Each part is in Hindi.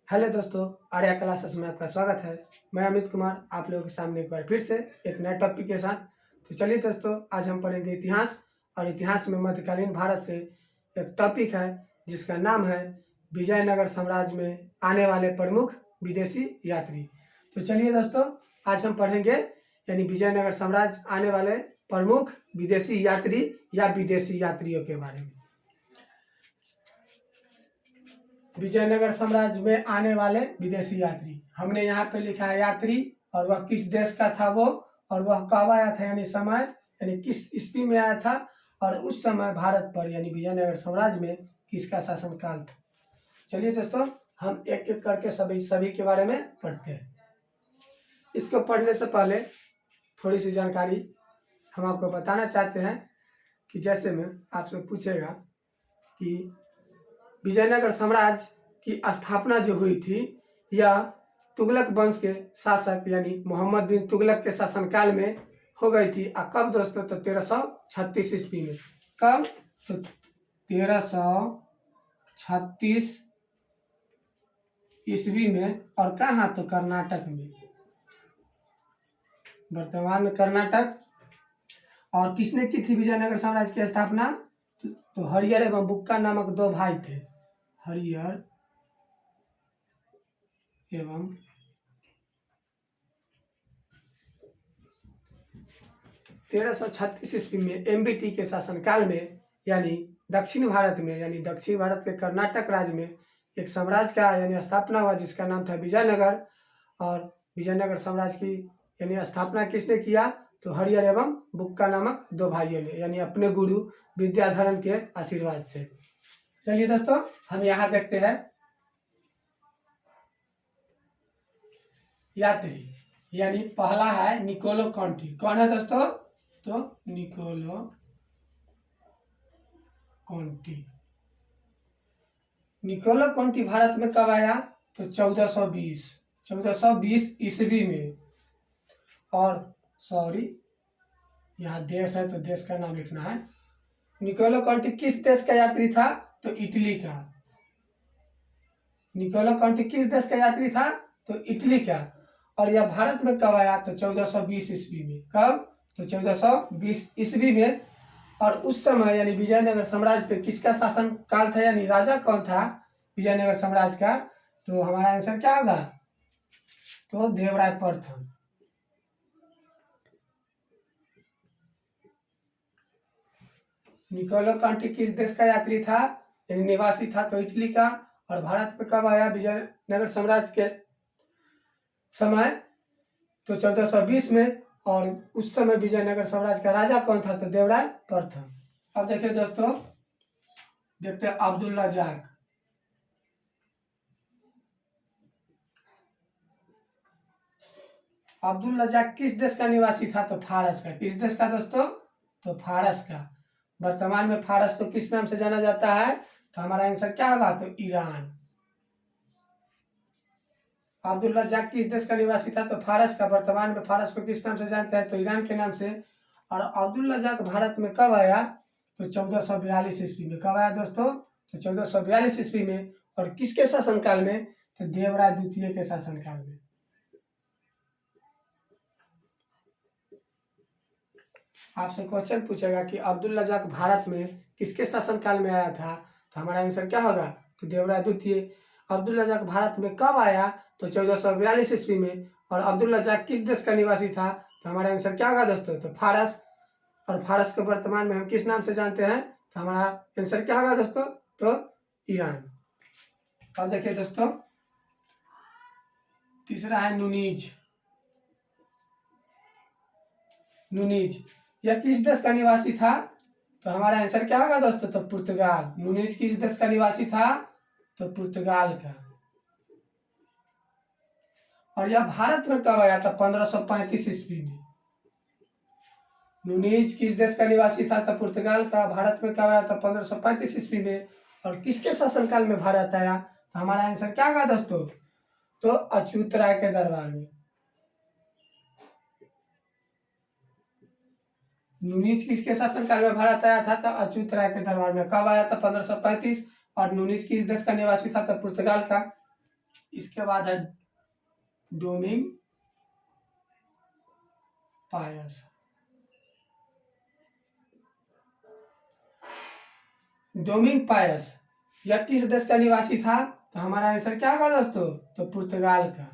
हेलो दोस्तों, आर्या क्लासेस में आपका स्वागत है। मैं अमित कुमार आप लोगों के सामने एक बार फिर से एक नए टॉपिक के साथ। तो चलिए दोस्तों, आज हम पढ़ेंगे इतिहास। और इतिहास में मध्यकालीन भारत से एक टॉपिक है जिसका नाम है विजयनगर साम्राज्य में आने वाले प्रमुख विदेशी यात्री। तो चलिए दोस्तों, आज हम पढ़ेंगे यानी विजयनगर साम्राज्य आने वाले प्रमुख विदेशी यात्री या विदेशी यात्रियों के बारे में। विजयनगर साम्राज्य में आने वाले विदेशी यात्री, हमने यहाँ पे लिखा है यात्री, और वह किस देश का था वो, और वह कब आया था यानी समय, यानी किस ईस्वी में आया था, और उस समय भारत पर यानी विजयनगर साम्राज्य में किसका शासनकाल था। चलिए दोस्तों, हम एक एक करके सभी के बारे में पढ़ते हैं। इसको पढ़ने से पहले थोड़ी सी जानकारी हम आपको बताना चाहते हैं कि जैसे में आपसे पूछेगा कि विजयनगर साम्राज्य की स्थापना जो हुई थी यह तुगलक वंश के शासक यानी मोहम्मद बिन तुगलक के शासनकाल में हो गई थी। कब दोस्तों? तो 1336 ईस्वी में। कब? तो 1336 ईस्वी में। और कहाँ? तो कर्नाटक में, वर्तमान में कर्नाटक। और किसने की थी विजयनगर साम्राज्य की स्थापना? तो हरिहर एवं बुक्का नामक दो भाई थे। हरिहर एवं 1336 ईस्वी में एमबीटी के शासनकाल में यानी दक्षिण भारत में, यानी दक्षिण भारत के कर्नाटक राज्य में एक साम्राज्य का यानी स्थापना हुआ जिसका नाम था विजयनगर। और विजयनगर साम्राज्य की यानी स्थापना किसने किया? तो हरिहर एवं बुक्का नामक दो भाइयों ने, यानी अपने गुरु विद्याधरण के आशीर्वाद से। चलिए दोस्तों, हम यहाँ देखते हैं यात्री, यानी पहला है निकोलो कॉन्टी। कौन है दोस्तों? तो निकोलो कॉन्टी। निकोलो कॉन्टी भारत में कब आया? तो 1420 ईस्वी में। और सॉरी, यहाँ देश है तो देश का नाम लिखना है। निकोलो कॉन्टी किस देश का यात्री था? तो इटली का। निकोलो कॉन्टी किस देश का यात्री था? तो इटली का। और यह भारत में कब आया? तो 1420 ईस्वी में। कब? तो 1420 ईस्वी में। और उस समय यानी विजयनगर साम्राज्य पे किसका शासन काल था, यानी राजा कौन था विजयनगर साम्राज्य का? तो हमारा आंसर क्या होगा? तो देवराय प्रथम। निकोलो कॉन्टी किस देश का यात्री था, यानी निवासी था? तो इटली का। और भारत में कब आया विजयनगर साम्राज्य के समय? तो 1420 में। और उस समय विजयनगर साम्राज्य का राजा कौन था? तो देवराय प्रथम। अब देखिए दोस्तों, देखते हैं अब्दुल रज़ाक। अब्दुल रज़ाक किस देश का निवासी था? तो फारस का। किस देश का दोस्तों? तो फारस का। वर्तमान में फारस को किस नाम से जाना जाता है? तो हमारा आंसर क्या होगा? तो ईरान। अब्दुल रज़ाक किस देश का निवासी था? तो फारस का। वर्तमान में फारस को किस नाम से जानते हैं? तो ईरान के नाम से। और अब्दुल रज़ाक भारत में कब आया? तो 1442 ईस्वी में। कब आया दोस्तों? तो 1442 ईस्वी में। और किसके शासनकाल में? तो देवराय द्वितीय के शासनकाल में। आपसे क्वेश्चन पूछेगा कि अब्दुल रज़ाक भारत में किसके शासनकाल में आया था? तो हमारा आंसर क्या होगा? तो देवराय द्वितीय। अब्दुल रज़ाक भारत में कब आया? तो 1442 ईस्वी में। और अब्दुल रज़ाक किस देश का निवासी था? तो हमारा आंसर क्या होगा दोस्तों? तो फारस। और फारस को वर्तमान में हम किस नाम से जानते हैं? तो हमारा आंसर क्या होगा दोस्तों? तो ईरान। अब देखिए दोस्तों, तीसरा है नुनीज। नुनीज यह किस देश का निवासी था? तो हमारा आंसर क्या होगा दोस्तों? तो पुर्तगाल। नुनीज किस देश का निवासी था? तो पुर्तगाल का। और यह भारत में कब आया था? 1535 ईस्वी में। नुनीज किस देश का निवासी था? तो पुर्तगाल का। भारत में कब आया था? 1535 ईस्वी में। और किसके शासनकाल में भारत आया? तो हमारा आंसर क्या होगा दोस्तों? तो अछूत राय के दरबार में। नुनीज किसके शासनकाल में भारत आया था? तो अछूत राय के दरबार में। कब आया था? 1535। और नुनीज किस देश का निवासी था? तो पुर्तगाल का। इसके बाद है डोमिंग पायस। डोमिंग पायस यह किस देश का निवासी था? तो हमारा आंसर क्या होगा दोस्तों? तो पुर्तगाल का।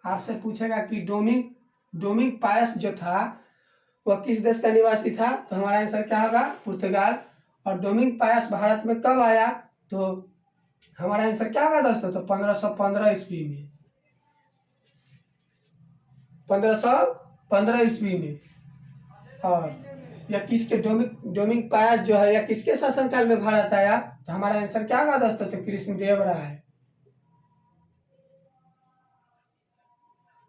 आपसे पूछेगा कि डोमिंग पायस जो था वह किस देश का निवासी था? तो हमारा आंसर क्या होगा? पुर्तगाल। और डोमिंग पायस भारत में कब आया? तो हमारा आंसर क्या होगा दोस्तों? तो 1515 ईस्वी में। 1515 ईस्वी में। और यह किसके डोमिंग पायस जो है यह किसके शासनकाल में भारत आया? तो हमारा आंसर क्या होगा दोस्तों? तो कृष्णदेव राय।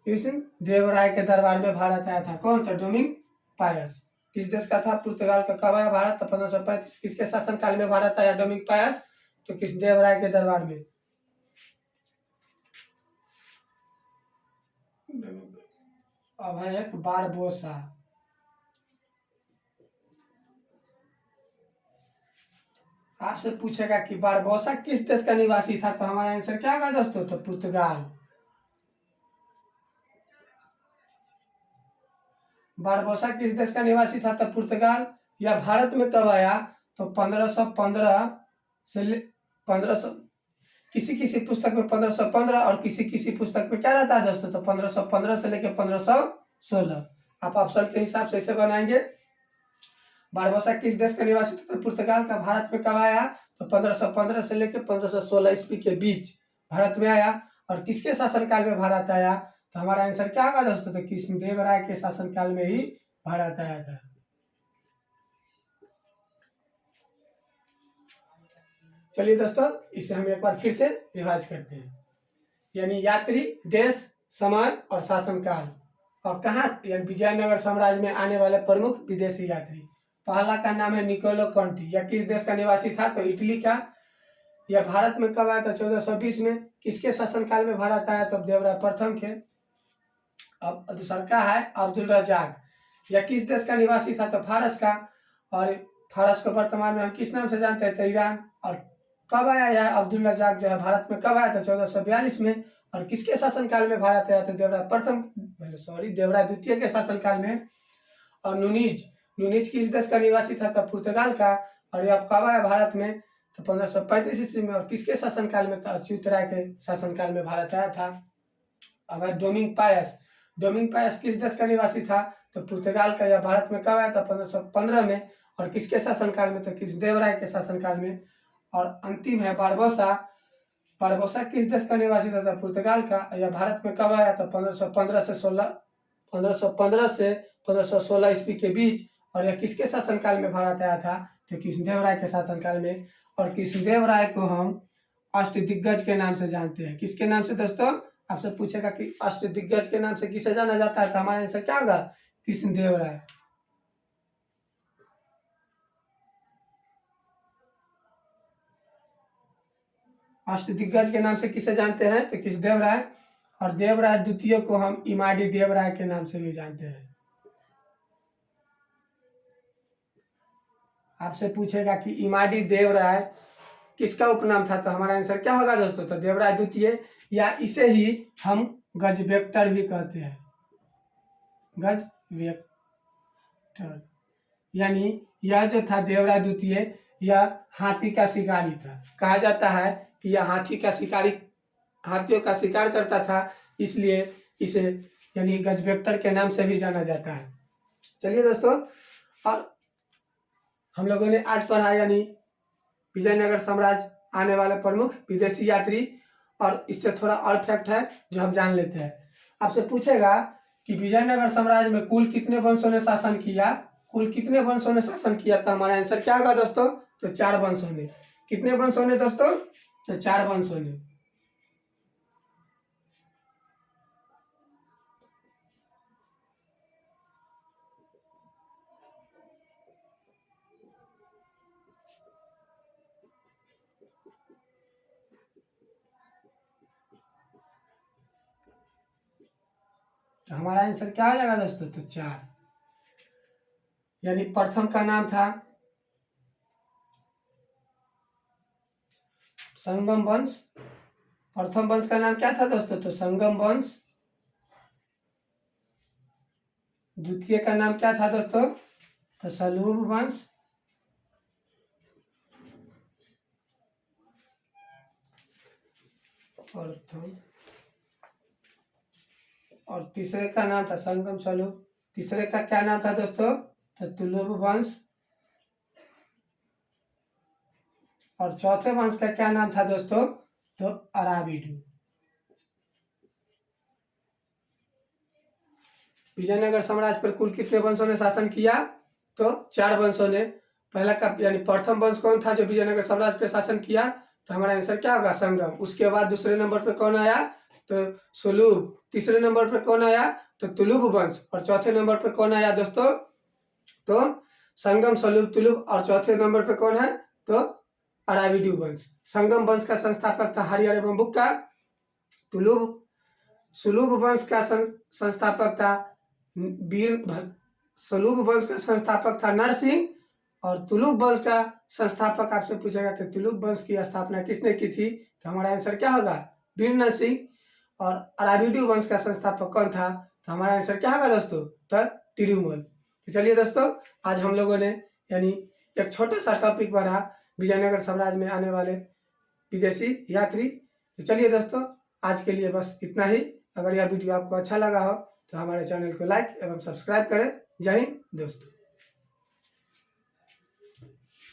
कृष्णदेव राय के दरबार में भारत आया था। कौन था? डोमिंग पायस। किस देश का था? पुर्तगाल का। कब आया भारत? तो 1535। किसके शासनकाल में भारत आया डोमिंग पायस? तो कृष्णदेव राय के दरबार में। अब है एक बारबोसा। आपसे पूछेगा कि बारबोसा किस देश का निवासी था? तो हमारा आंसर क्या होगा दोस्तों? तो पुर्तगाल। बारबोसा किस देश का निवासी था? तो पुर्तगाल। यह भारत में कब आया? तो 1515 से 1500 किसी किसी पुस्तक में 1515 और किसी किसी पुस्तक में क्या रहता है दोस्तों? तो 1515 से लेकर 1516। आप ऑप्शन के हिसाब से इसे बनाएंगे। बारबोसा किस देश का निवासी था? तो पुर्तगाल का। भारत में कब आया? तो 1515 से लेकर 1516 ईस्वी के बीच भारत में आया। और किसके शासनकाल में भारत आया? तो हमारा आंसर क्या होगा दोस्तों? तो कृष्णदेव राय के शासनकाल में ही भारत आया था। चलिए दोस्तों, इसे हम एक बार फिर से रिवाइज करते हैं। यानी यात्री, देश, समय और शासनकाल। और कहाँ? यानी विजयनगर साम्राज्य में आने वाले प्रमुख विदेशी यात्री। पहला का नाम है निकोलो कॉन्टी। यह किस देश का निवासी था? तो इटली का। यह भारत में कब आया? तो 1420 में। किसके शासनकाल में भारत आया? तो देवराय प्रथम के। अब दूसरा का है अब्दुल रजाक। यह किस देश का निवासी था? तो फारस का। और फारस को वर्तमान में हम किस नाम से जानते हैं? तो ईरान। और कब आया यह अब्दुल रजाक जो है भारत में? कब आया? तो 1442 में। और किसके शासनकाल में भारत आया? तो देवराय द्वितीय के शासनकाल में। और नुनीज किस देश का निवासी था? तो पुर्तगाल का। और यह कब आया भारत में? तो 1535 ईस्वी में। और किसके शासनकाल में? तो अच्युत राय के शासनकाल में भारत आया था। अब है डोमिंग पायस किस देश का निवासी था? तो पुर्तगाल का। यह भारत में कब आया था? 1515 में। और किसके शासनकाल में? तो कृष्णदेव राय के शासनकाल में। और अंतिम है बारबोसा किस देश का निवासी था? तो पुर्तगाल का। यह भारत में कब आया? तो 1515 से 1516 ईस्वी के बीच। और यह किसके शासनकाल में भारत आया था? तो कृष्णदेव राय के शासनकाल में। और कृष्णदेव राय को हम अष्टदिग्गज के नाम से जानते हैं। किसके नाम से दोस्तों? आपसे पूछेगा कि अष्टदिग्गज के नाम से किसे जाना जाता है? तो हमारा आंसर क्या होगा? कृष्णदेव राय। अष्टदिग्गज के नाम से किसे जानते हैं? तो कृष्णदेव राय। और देवराय द्वितीय को हम इमाडी देवराय के नाम से भी जानते हैं। आपसे पूछेगा कि इमाडी देवराय किसका उपनाम था? तो हमारा आंसर क्या होगा दोस्तों? तो देवराय द्वितीय, या इसे ही हम गजवेक्टर भी कहते हैं। गजवेक्टर यानी यह जो था देवराय द्वितीय, यह हाथी का शिकारी था। कहा जाता है कि यह हाथियों का शिकार करता था, इसलिए इसे यानी गजवेक्टर के नाम से भी जाना जाता है। चलिए दोस्तों, और हम लोगों ने आज पढ़ा यानी विजयनगर साम्राज्य आने वाले प्रमुख विदेशी यात्री। और इससे थोड़ा और फैक्ट है जो हम जान लेते हैं। आपसे पूछेगा कि विजयनगर साम्राज्य में कुल कितने वंशों ने शासन किया? कुल कितने वंशों ने शासन किया? तो हमारा आंसर क्या होगा दोस्तों? तो 4 वंशों ने। कितने वंशों ने दोस्तों? तो 4 वंशों ने। तो हमारा आंसर क्या हो जाएगा दोस्तों? तो 4। यानी प्रथम का नाम था संगम वंश। प्रथम वंश का नाम क्या था दोस्तों? तो संगम वंश। द्वितीय का नाम क्या था दोस्तों? तो सलूब वंश। और तीसरे का नाम था संगम सलूब। तीसरे का क्या नाम था दोस्तों? तो तुलुब वंश। और चौथे वंश का क्या नाम था दोस्तों? तो अराबिडू। विजयनगर साम्राज्य पर कुल कितने वंशों ने शासन किया? तो 4 वंशों ने। पहला का यानी प्रथम वंश कौन था जो विजयनगर साम्राज्य पर शासन किया? तो हमारा आंसर क्या होगा? संगम। उसके बाद दूसरे नंबर पर कौन आया? तो सुलूब। तीसरे नंबर पर कौन आया? तो तुलुब वंश। और चौथे नंबर पर कौन आया दोस्तों? तो संगम, सलूब, तुलुब। और चौथे नंबर पर कौन है? तो अराबिडू वंश। संगम वंश का संस्थापक था हरिहर एवं बुक्का। सुलूब वंश का संस्थापक था वीर। सलूब वंश का संस्थापक था नरसिंह। और तुलुब वंश का संस्थापक आपसे पूछेगा कि तुलुब वंश की स्थापना किसने की थी? तो हमारा आंसर क्या होगा? वीर नरसिंह। और अराबिडू वंश का संस्थापक कौन था? तो हमारा आंसर क्या होगा दोस्तों? तो तिरुमल। तो चलिए दोस्तों, आज हम लोगों ने यानी एक छोटा सा टॉपिक पढ़ा विजयनगर साम्राज्य में आने वाले विदेशी यात्री। तो चलिए दोस्तों, आज के लिए बस इतना ही। अगर यह वीडियो आपको अच्छा लगा हो तो हमारे चैनल को लाइक एवं सब्सक्राइब करें। जय हिंद दोस्तों।